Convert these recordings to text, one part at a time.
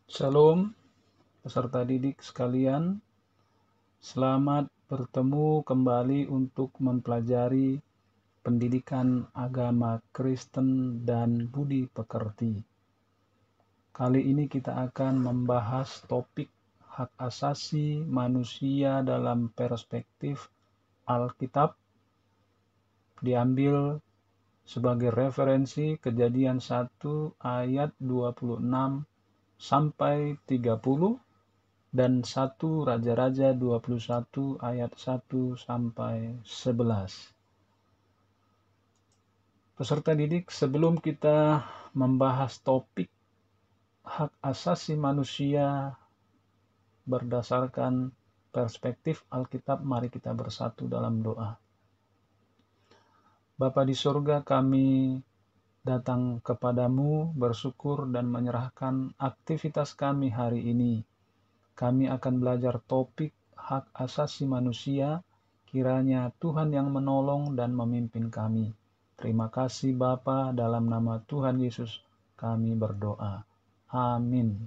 Shalom, peserta didik sekalian. Selamat bertemu kembali untuk mempelajari pendidikan agama Kristen dan budi pekerti. Kali ini kita akan membahas topik hak asasi manusia dalam perspektif Alkitab, diambil sebagai referensi Kejadian 1 ayat 26 sampai 30 dan 1 Raja-Raja 21 ayat 1 sampai 11. Peserta didik, sebelum kita membahas topik hak asasi manusia berdasarkan perspektif Alkitab, mari kita bersatu dalam doa. Bapa di surga, kami datang kepadamu bersyukur dan menyerahkan aktivitas kami hari ini. Kami akan belajar topik hak asasi manusia, kiranya Tuhan yang menolong dan memimpin kami. Terima kasih Bapa, dalam nama Tuhan Yesus kami berdoa. Amin.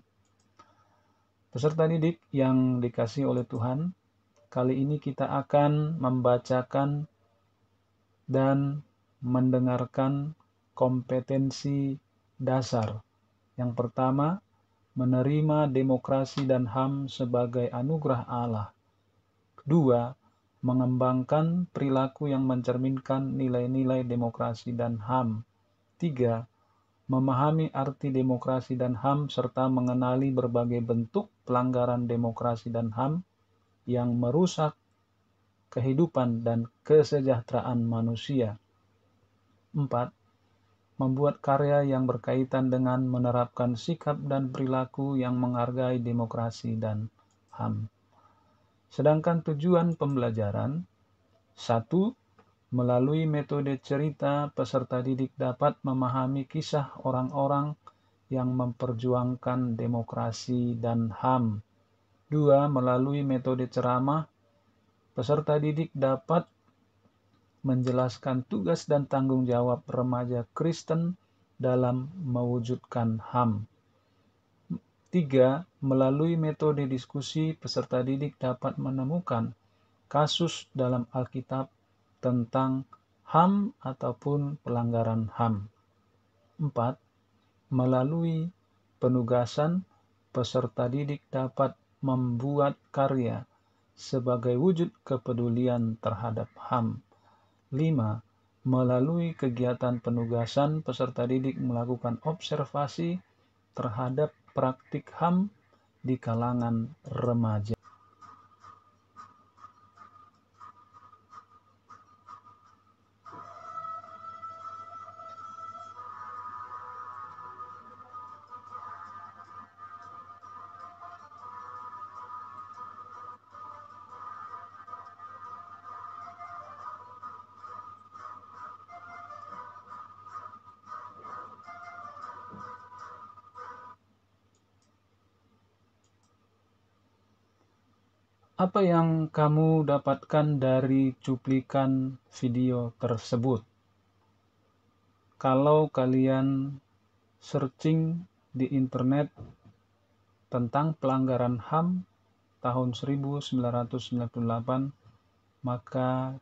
Peserta didik yang dikasihi oleh Tuhan, kali ini kita akan membacakan dan mendengarkan kompetensi dasar. Yang pertama, menerima demokrasi dan HAM sebagai anugerah Allah. Kedua, mengembangkan perilaku yang mencerminkan nilai-nilai demokrasi dan HAM. Tiga, memahami arti demokrasi dan HAM serta mengenali berbagai bentuk pelanggaran demokrasi dan HAM yang merusak kehidupan dan kesejahteraan manusia. 4. Membuat karya yang berkaitan dengan menerapkan sikap dan perilaku yang menghargai demokrasi dan HAM. Sedangkan tujuan pembelajaran, 1. Melalui metode cerita, peserta didik dapat memahami kisah orang-orang yang memperjuangkan demokrasi dan HAM. 2. Melalui metode ceramah, peserta didik dapat menjelaskan tugas dan tanggung jawab remaja Kristen dalam mewujudkan HAM. 3. Melalui metode diskusi, peserta didik dapat menemukan kasus dalam Alkitab tentang HAM ataupun pelanggaran HAM. 4. Melalui penugasan, peserta didik dapat membuat karya sebagai wujud kepedulian terhadap HAM. 5. Melalui kegiatan penugasan, peserta didik melakukan observasi terhadap praktik HAM di kalangan remaja. Apa yang kamu dapatkan dari cuplikan video tersebut? Kalau kalian searching di internet tentang pelanggaran HAM tahun 1998, maka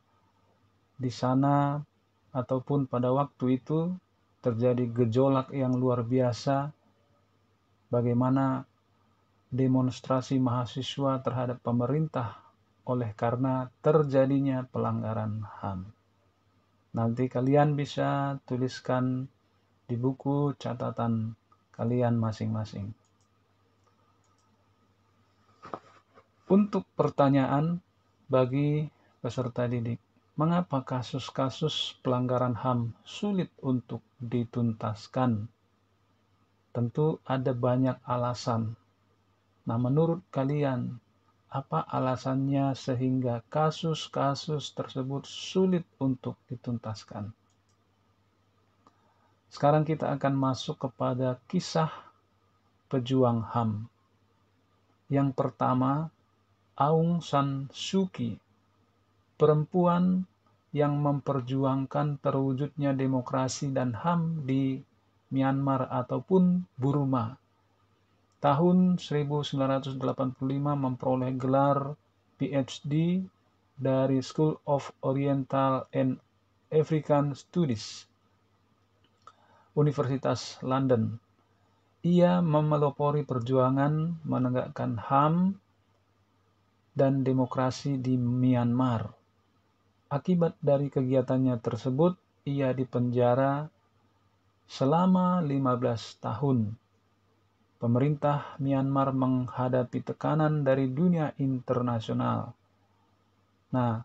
di sana ataupun pada waktu itu terjadi gejolak yang luar biasa, bagaimana demonstrasi mahasiswa terhadap pemerintah oleh karena terjadinya pelanggaran HAM. Nanti kalian bisa tuliskan di buku catatan kalian masing-masing. Untuk pertanyaan bagi peserta didik, mengapa kasus-kasus pelanggaran HAM sulit untuk dituntaskan? Tentu ada banyak alasan. Nah, menurut kalian, apa alasannya sehingga kasus-kasus tersebut sulit untuk dituntaskan? Sekarang kita akan masuk kepada kisah pejuang HAM. Yang pertama, Aung San Suu Kyi, perempuan yang memperjuangkan terwujudnya demokrasi dan HAM di Myanmar ataupun Burma. tahun 1985 memperoleh gelar PhD dari School of Oriental and African Studies, Universitas London. Ia memelopori perjuangan menegakkan HAM dan demokrasi di Myanmar. Akibat dari kegiatannya tersebut, ia dipenjara selama 15 tahun. Pemerintah Myanmar menghadapi tekanan dari dunia internasional. Nah,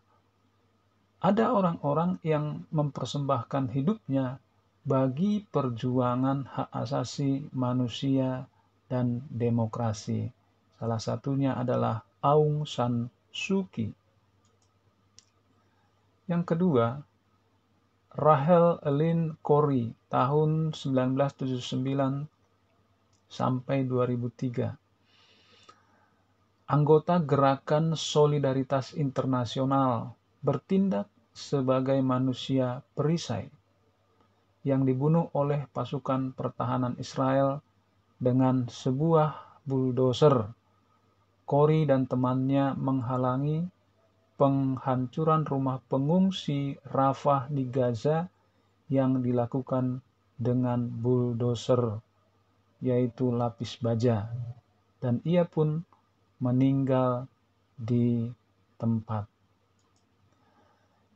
ada orang-orang yang mempersembahkan hidupnya bagi perjuangan hak asasi manusia dan demokrasi. Salah satunya adalah Aung San Suu Kyi. Yang kedua, Rachel Lynn Corrie tahun 1979 sampai 2003. Anggota Gerakan Solidaritas Internasional, bertindak sebagai manusia perisai yang dibunuh oleh pasukan pertahanan Israel dengan sebuah bulldozer. Corrie dan temannya menghalangi penghancuran rumah pengungsi Rafah di Gaza yang dilakukan dengan bulldozer, yaitu lapis baja, dan ia pun meninggal di tempat.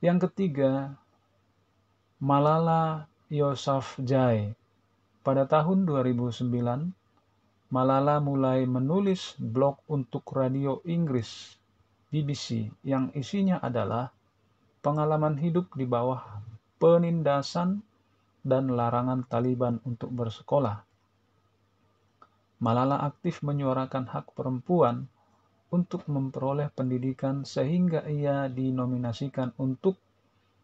Yang ketiga, Malala Yousafzai. Pada tahun 2009, Malala mulai menulis blog untuk radio Inggris BBC yang isinya adalah pengalaman hidup di bawah penindasan dan larangan Taliban untuk bersekolah. Malala aktif menyuarakan hak perempuan untuk memperoleh pendidikan sehingga ia dinominasikan untuk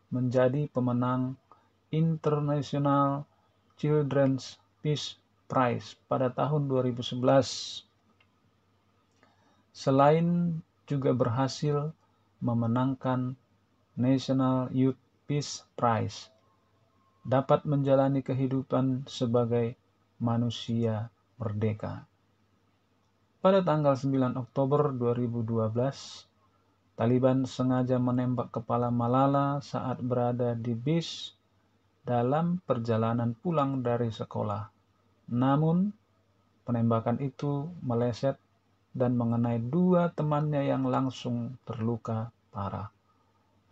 menjadi pemenang International Children's Peace Prize pada tahun 2011. Selain juga berhasil memenangkan National Youth Peace Prize, dapat menjalani kehidupan sebagai manusia merdeka. Pada tanggal 9 Oktober 2012, Taliban sengaja menembak kepala Malala saat berada di bis dalam perjalanan pulang dari sekolah. Namun, penembakan itu meleset dan mengenai dua temannya yang langsung terluka parah.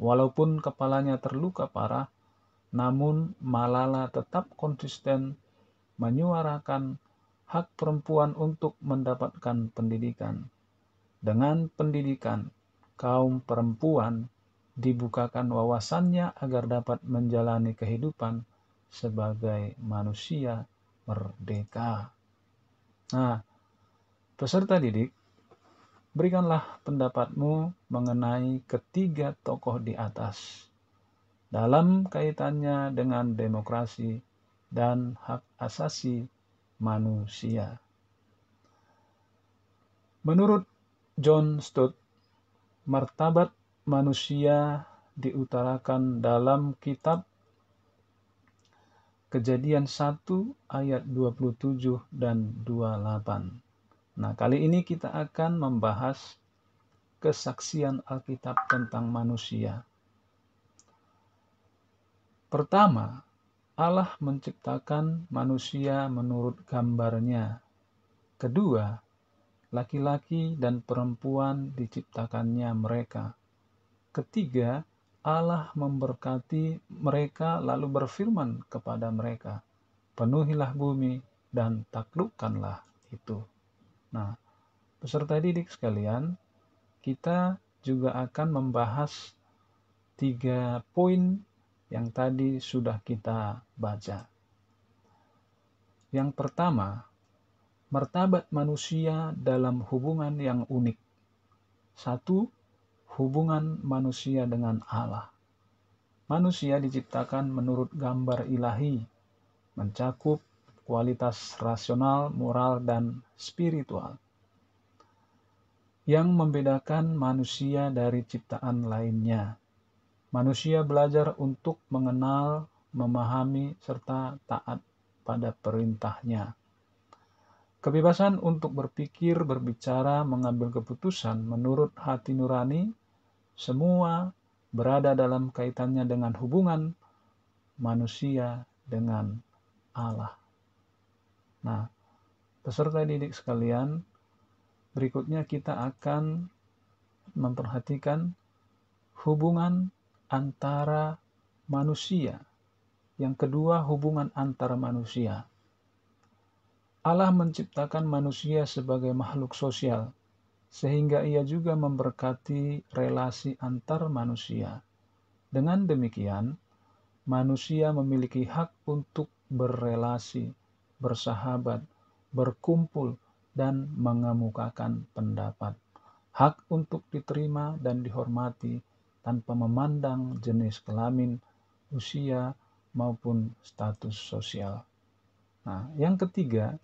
Walaupun kepalanya terluka parah, namun Malala tetap konsisten menyuarakan hak perempuan untuk mendapatkan pendidikan. Dengan pendidikan, kaum perempuan dibukakan wawasannya agar dapat menjalani kehidupan sebagai manusia merdeka. Nah, peserta didik, berikanlah pendapatmu mengenai ketiga tokoh di atas dalam kaitannya dengan demokrasi dan hak asasi manusia. Menurut John Stott, martabat manusia diutarakan dalam kitab Kejadian 1 ayat 27 dan 28. Nah, kali ini kita akan membahas kesaksian Alkitab tentang manusia. Pertama, Allah menciptakan manusia menurut gambarnya. Kedua, laki-laki dan perempuan diciptakannya mereka. Ketiga, Allah memberkati mereka lalu berfirman kepada mereka, penuhilah bumi dan taklukkanlah itu. Nah, peserta didik sekalian, kita juga akan membahas 3 poin yang tadi sudah kita baca. Yang pertama, martabat manusia dalam hubungan yang unik. 1. Hubungan manusia dengan Allah. Manusia diciptakan menurut gambar ilahi, mencakup kualitas rasional, moral, dan spiritual. Yang membedakan manusia dari ciptaan lainnya. Manusia belajar untuk mengenal, memahami, serta taat pada perintahnya. Kebebasan untuk berpikir, berbicara, mengambil keputusan menurut hati nurani, semua berada dalam kaitannya dengan hubungan manusia dengan Allah. Nah, peserta didik sekalian, berikutnya kita akan memperhatikan hubungan antara manusia. Yang kedua, hubungan antara manusia. Allah menciptakan manusia sebagai makhluk sosial, sehingga ia juga memberkati relasi antar manusia. Dengan demikian, manusia memiliki hak untuk berelasi, bersahabat, berkumpul, dan mengemukakan pendapat. Hak untuk diterima dan dihormati tanpa memandang jenis kelamin, usia, maupun status sosial. Nah, yang ketiga,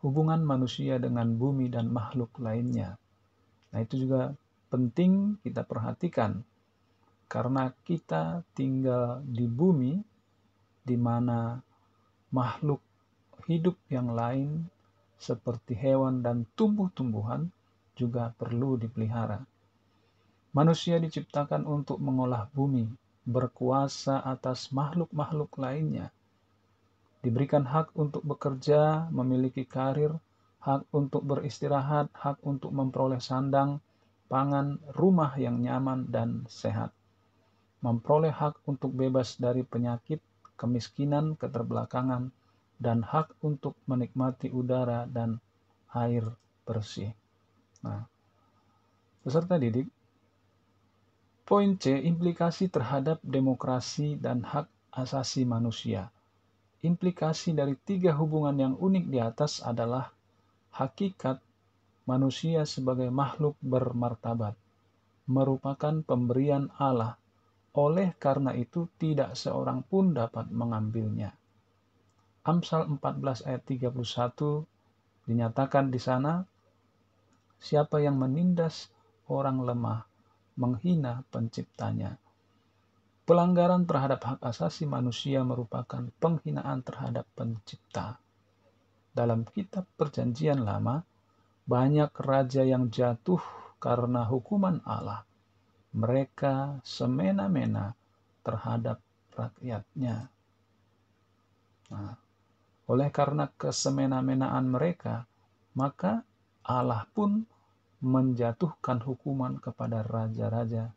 hubungan manusia dengan bumi dan makhluk lainnya. Nah, itu juga penting kita perhatikan karena kita tinggal di bumi di mana makhluk hidup yang lain seperti hewan dan tumbuh-tumbuhan juga perlu dipelihara. Manusia diciptakan untuk mengolah bumi, berkuasa atas makhluk-makhluk lainnya, diberikan hak untuk bekerja, memiliki karir, hak untuk beristirahat, hak untuk memperoleh sandang, pangan, rumah yang nyaman dan sehat, memperoleh hak untuk bebas dari penyakit, kemiskinan, keterbelakangan, dan hak untuk menikmati udara dan air bersih. Nah, peserta didik, poin C, implikasi terhadap demokrasi dan hak asasi manusia. Implikasi dari tiga hubungan yang unik di atas adalah hakikat manusia sebagai makhluk bermartabat, merupakan pemberian Allah. Oleh karena itu tidak seorang pun dapat mengambilnya. Amsal 14 ayat 31 dinyatakan di sana, siapa yang menindas orang lemah, menghina penciptanya. Pelanggaran terhadap hak asasi manusia merupakan penghinaan terhadap pencipta. Dalam kitab Perjanjian Lama, banyak raja yang jatuh karena hukuman Allah. Mereka semena-mena terhadap rakyatnya. Nah, oleh karena kesemena-menaan mereka, maka Allah pun menjatuhkan hukuman kepada raja-raja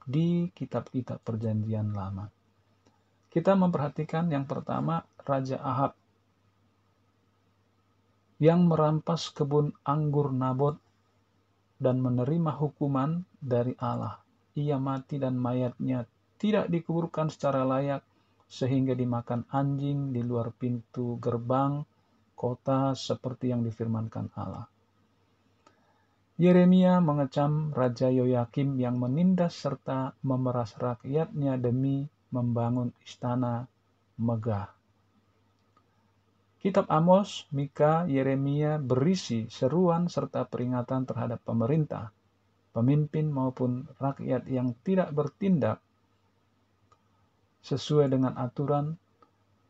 di kitab-kitab Perjanjian Lama. Kita memperhatikan yang pertama, Raja Ahab yang merampas kebun anggur Nabot dan menerima hukuman dari Allah. Ia mati dan mayatnya tidak dikuburkan secara layak sehingga dimakan anjing di luar pintu gerbang kota seperti yang difirmankan Allah. Yeremia mengecam Raja Yoyakim yang menindas serta memeras rakyatnya demi membangun istana megah. Kitab Amos, Mika, Yeremia berisi seruan serta peringatan terhadap pemerintah, pemimpin maupun rakyat yang tidak bertindak sesuai dengan aturan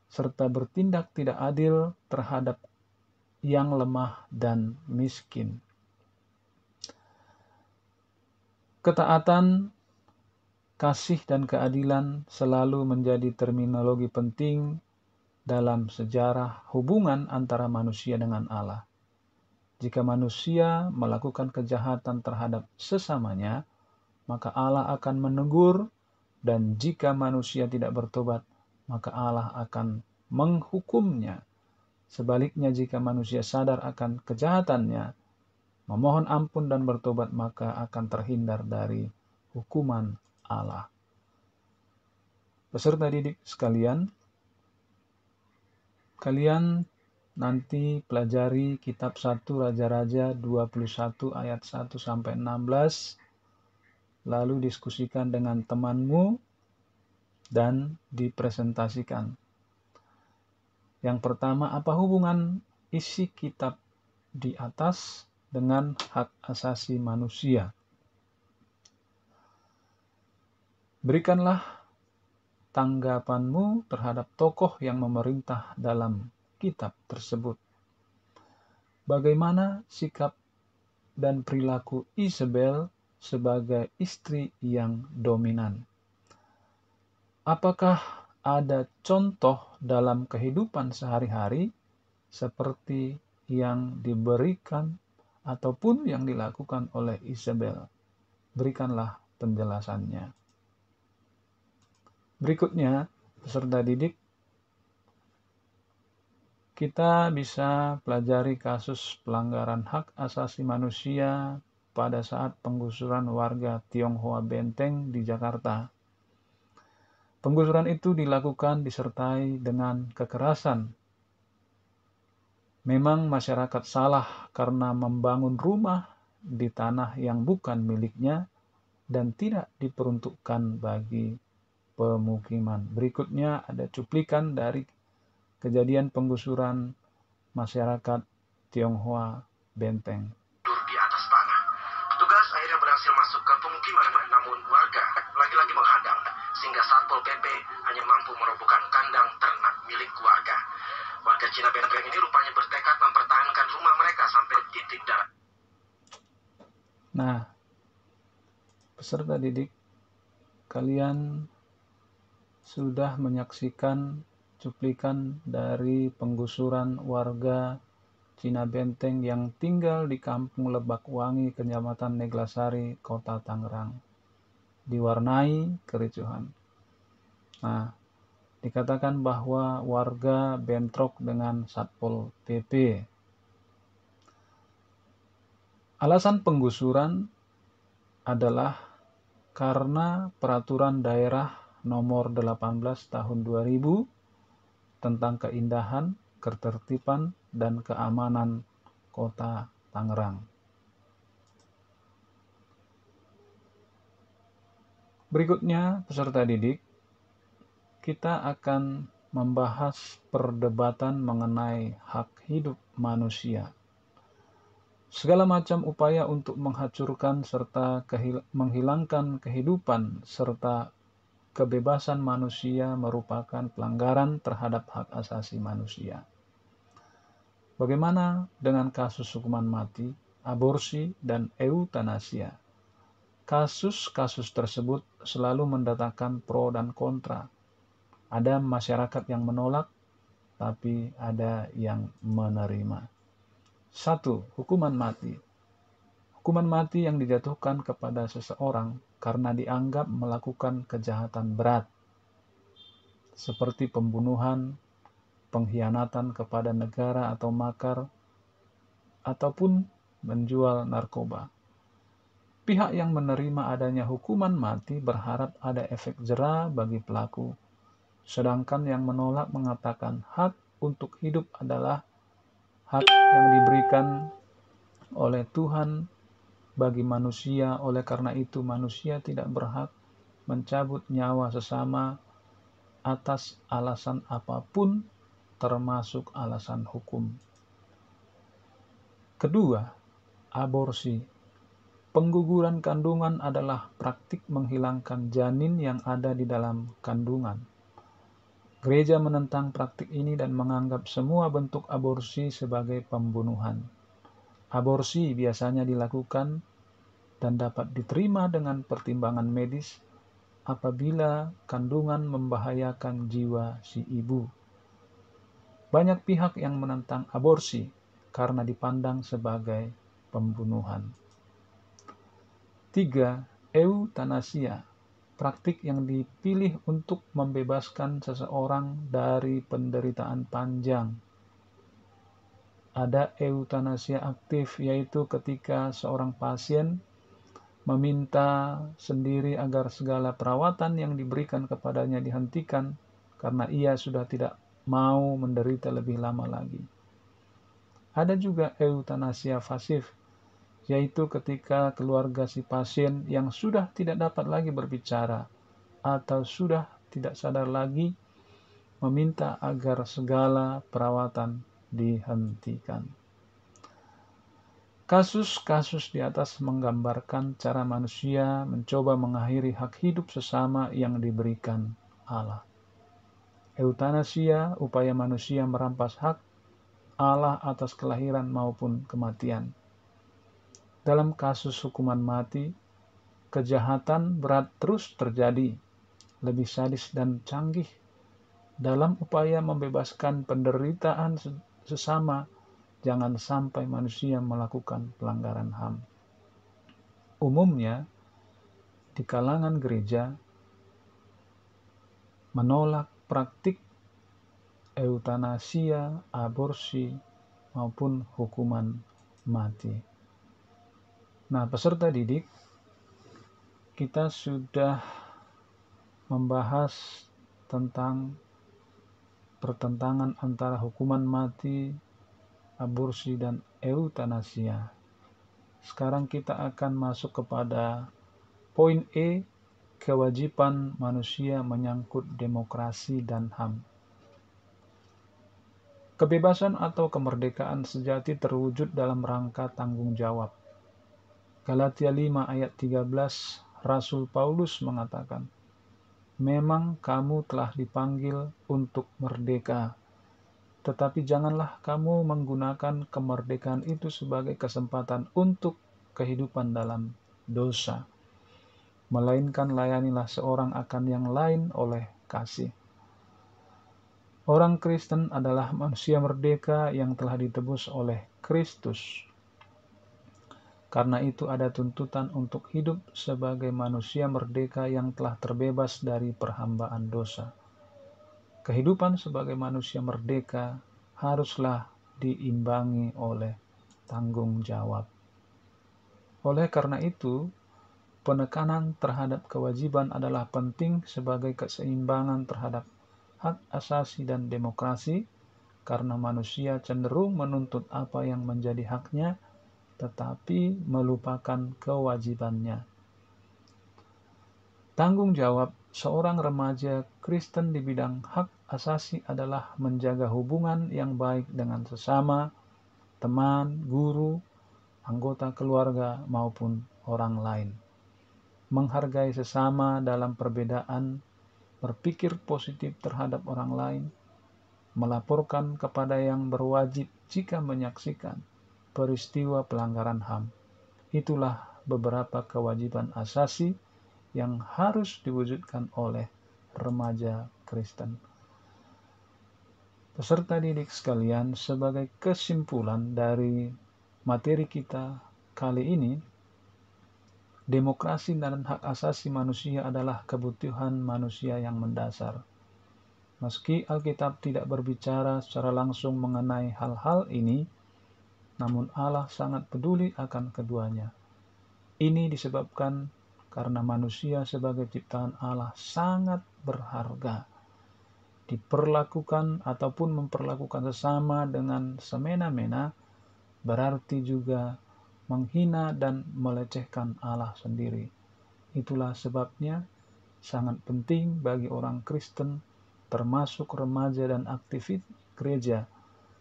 serta bertindak tidak adil terhadap yang lemah dan miskin. Ketaatan, kasih, dan keadilan selalu menjadi terminologi penting dalam sejarah hubungan antara manusia dengan Allah. Jika manusia melakukan kejahatan terhadap sesamanya, maka Allah akan menegur, dan jika manusia tidak bertobat, maka Allah akan menghukumnya. Sebaliknya, jika manusia sadar akan kejahatannya, memohon ampun dan bertobat, maka akan terhindar dari hukuman Allah. Peserta didik sekalian, kalian nanti pelajari kitab 1 Raja-Raja 21 ayat 1 sampai 16, lalu diskusikan dengan temanmu dan dipresentasikan. Yang pertama, apa hubungan isi kitab di atas dengan hak asasi manusia? Berikanlah tanggapanmu terhadap tokoh yang memerintah dalam kitab tersebut. bagaimana sikap dan perilaku Isabel sebagai istri yang dominan? Apakah ada contoh dalam kehidupan sehari-hari seperti yang diberikan ataupun yang dilakukan oleh Isabel? Berikanlah penjelasannya. Berikutnya, peserta didik, kita bisa pelajari kasus pelanggaran hak asasi manusia pada saat penggusuran warga Tionghoa Benteng di Jakarta. Penggusuran itu dilakukan disertai dengan kekerasan. Memang masyarakat salah karena membangun rumah di tanah yang bukan miliknya dan tidak diperuntukkan bagi pemukiman. Berikutnya ada cuplikan dari kejadian penggusuran masyarakat Tionghoa Benteng. Di atas tanah. Petugas akhirnya berhasil masuk ke pemukiman, namun warga lagi-lagi menghadang, sehingga Satpol PP hanya mampu merobohkan kandang ternak milik warga. Warga Cina Benteng ini rupanya bertekad mempertahankan rumah mereka sampai titik darah. Nah, peserta didik, kalian sudah menyaksikan cuplikan dari penggusuran warga Cina Benteng yang tinggal di Kampung Lebakwangi, Kecamatan Neglasari, Kota Tangerang, diwarnai kericuhan. Nah, dikatakan bahwa warga bentrok dengan Satpol PP. Alasan penggusuran adalah karena peraturan daerah nomor 18 tahun 2000 tentang keindahan, ketertiban, dan keamanan Kota Tangerang. Berikutnya, peserta didik, kita akan membahas perdebatan mengenai hak hidup manusia. Segala macam upaya untuk menghancurkan serta menghilangkan kehidupan serta kebebasan manusia merupakan pelanggaran terhadap hak asasi manusia. Bagaimana dengan kasus hukuman mati, aborsi, dan eutanasia? Kasus-kasus tersebut selalu mendatangkan pro dan kontra. Ada masyarakat yang menolak, tapi ada yang menerima. 1. Hukuman mati. Hukuman mati yang dijatuhkan kepada seseorang karena dianggap melakukan kejahatan berat, seperti pembunuhan, pengkhianatan kepada negara atau makar, ataupun menjual narkoba. Pihak yang menerima adanya hukuman mati berharap ada efek jera bagi pelaku, sedangkan yang menolak mengatakan hak untuk hidup adalah hak yang diberikan oleh Tuhan bagi manusia. Oleh karena itu manusia tidak berhak mencabut nyawa sesama atas alasan apapun, termasuk alasan hukum. Kedua, aborsi. Pengguguran kandungan adalah praktik menghilangkan janin yang ada di dalam kandungan. Gereja menentang praktik ini dan menganggap semua bentuk aborsi sebagai pembunuhan. Aborsi biasanya dilakukan dan dapat diterima dengan pertimbangan medis apabila kandungan membahayakan jiwa si ibu. Banyak pihak yang menentang aborsi karena dipandang sebagai pembunuhan. 3. Eutanasia. Praktik yang dipilih untuk membebaskan seseorang dari penderitaan panjang. Ada eutanasia aktif, yaitu ketika seorang pasien meminta sendiri agar segala perawatan yang diberikan kepadanya dihentikan karena ia sudah tidak mau menderita lebih lama lagi. Ada juga eutanasia pasif, yaitu ketika keluarga si pasien yang sudah tidak dapat lagi berbicara atau sudah tidak sadar lagi meminta agar segala perawatan dihentikan. Kasus-kasus di atas menggambarkan cara manusia mencoba mengakhiri hak hidup sesama yang diberikan Allah. Eutanasia, upaya manusia merampas hak Allah atas kelahiran maupun kematian. Dalam kasus hukuman mati, kejahatan berat terus terjadi, lebih sadis dan canggih dalam upaya membebaskan penderitaan sesama. Jangan sampai manusia melakukan pelanggaran HAM. Umumnya, di kalangan gereja menolak praktik eutanasia, aborsi, maupun hukuman mati. Nah, peserta didik, kita sudah membahas tentang pertentangan antara hukuman mati, aborsi, dan eutanasia. Sekarang kita akan masuk kepada poin E, kewajiban manusia menyangkut demokrasi dan HAM. Kebebasan atau kemerdekaan sejati terwujud dalam rangka tanggung jawab. Galatia 5 ayat 13, Rasul Paulus mengatakan, "Memang kamu telah dipanggil untuk merdeka, tetapi janganlah kamu menggunakan kemerdekaan itu sebagai kesempatan untuk kehidupan dalam dosa, melainkan layanilah seorang akan yang lain oleh kasih." Orang Kristen adalah manusia merdeka yang telah ditebus oleh Kristus. Karena itu ada tuntutan untuk hidup sebagai manusia merdeka yang telah terbebas dari perhambaan dosa. Kehidupan sebagai manusia merdeka haruslah diimbangi oleh tanggung jawab. Oleh karena itu, penekanan terhadap kewajiban adalah penting sebagai keseimbangan terhadap hak asasi dan demokrasi, karena manusia cenderung menuntut apa yang menjadi haknya, tetapi melupakan kewajibannya. Tanggung jawab seorang remaja Kristen di bidang hak asasi adalah menjaga hubungan yang baik dengan sesama, teman, guru, anggota keluarga, maupun orang lain. Menghargai sesama dalam perbedaan, berpikir positif terhadap orang lain, melaporkan kepada yang berwajib jika menyaksikan peristiwa pelanggaran HAM. Itulah beberapa kewajiban asasi yang harus diwujudkan oleh remaja Kristen. Peserta didik sekalian, sebagai kesimpulan dari materi kita kali ini, demokrasi dan hak asasi manusia adalah kebutuhan manusia yang mendasar. Meski Alkitab tidak berbicara secara langsung mengenai hal-hal ini, namun Allah sangat peduli akan keduanya. Ini disebabkan karena manusia sebagai ciptaan Allah sangat berharga. Diperlakukan ataupun memperlakukan sesama dengan semena-mena berarti juga menghina dan melecehkan Allah sendiri. Itulah sebabnya sangat penting bagi orang Kristen, termasuk remaja dan aktivis gereja,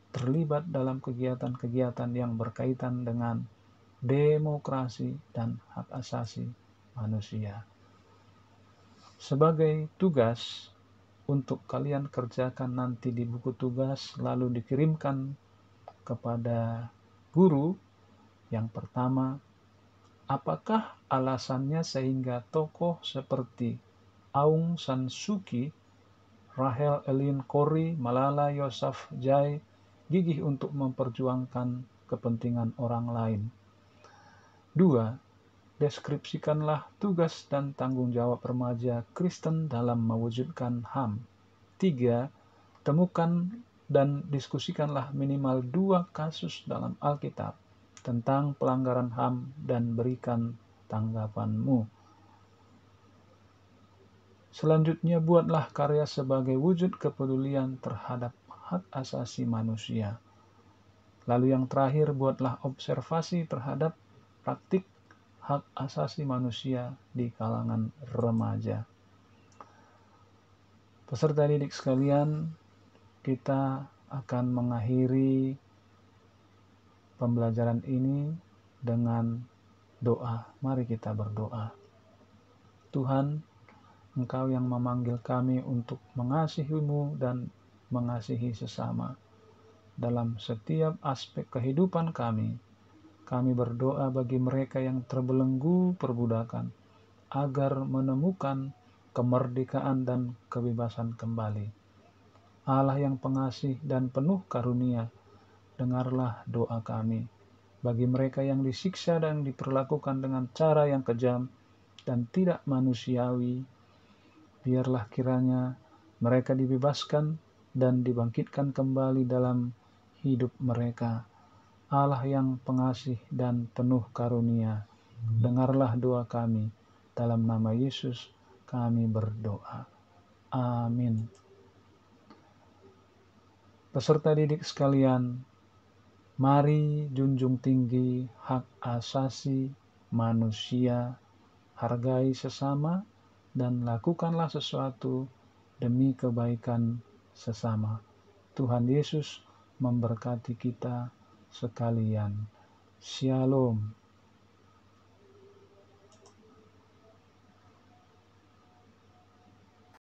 terlibat dalam kegiatan-kegiatan yang berkaitan dengan demokrasi dan hak asasi manusia. Sebagai tugas untuk kalian kerjakan nanti di buku tugas lalu dikirimkan kepada guru, yang pertama, apakah alasannya sehingga tokoh seperti Aung San Suu Kyi, Rahel Ellen Corrie, Malala Yousafzai gigih untuk memperjuangkan kepentingan orang lain? 2. Deskripsikanlah tugas dan tanggung jawab remaja Kristen dalam mewujudkan HAM. 3. Temukan dan diskusikanlah minimal 2 kasus dalam Alkitab tentang pelanggaran HAM dan berikan tanggapanmu. Selanjutnya, buatlah karya sebagai wujud kepedulian terhadap hak asasi manusia. Lalu yang terakhir, buatlah observasi terhadap praktik hak asasi manusia di kalangan remaja. Peserta didik sekalian, kita akan mengakhiri pembelajaran ini dengan doa. Mari kita berdoa. Tuhan, Engkau yang memanggil kami untuk mengasihi-Mu dan mengasihi sesama. dalam setiap aspek kehidupan kami. Kami berdoa bagi mereka yang terbelenggu perbudakan, agar menemukan kemerdekaan dan kebebasan kembali. Allah yang pengasih dan penuh karunia, dengarlah doa kami. Bagi mereka yang disiksa dan diperlakukan dengan cara yang kejam dan tidak manusiawi, biarlah kiranya mereka dibebaskan dan dibangkitkan kembali dalam hidup mereka. Allah yang pengasih dan penuh karunia, dengarlah doa kami. Dalam nama Yesus kami berdoa. Amin. Peserta didik sekalian, mari junjung tinggi hak asasi manusia, hargai sesama, dan lakukanlah sesuatu demi kebaikan sesama. Tuhan Yesus memberkati kita sekalian. Shalom.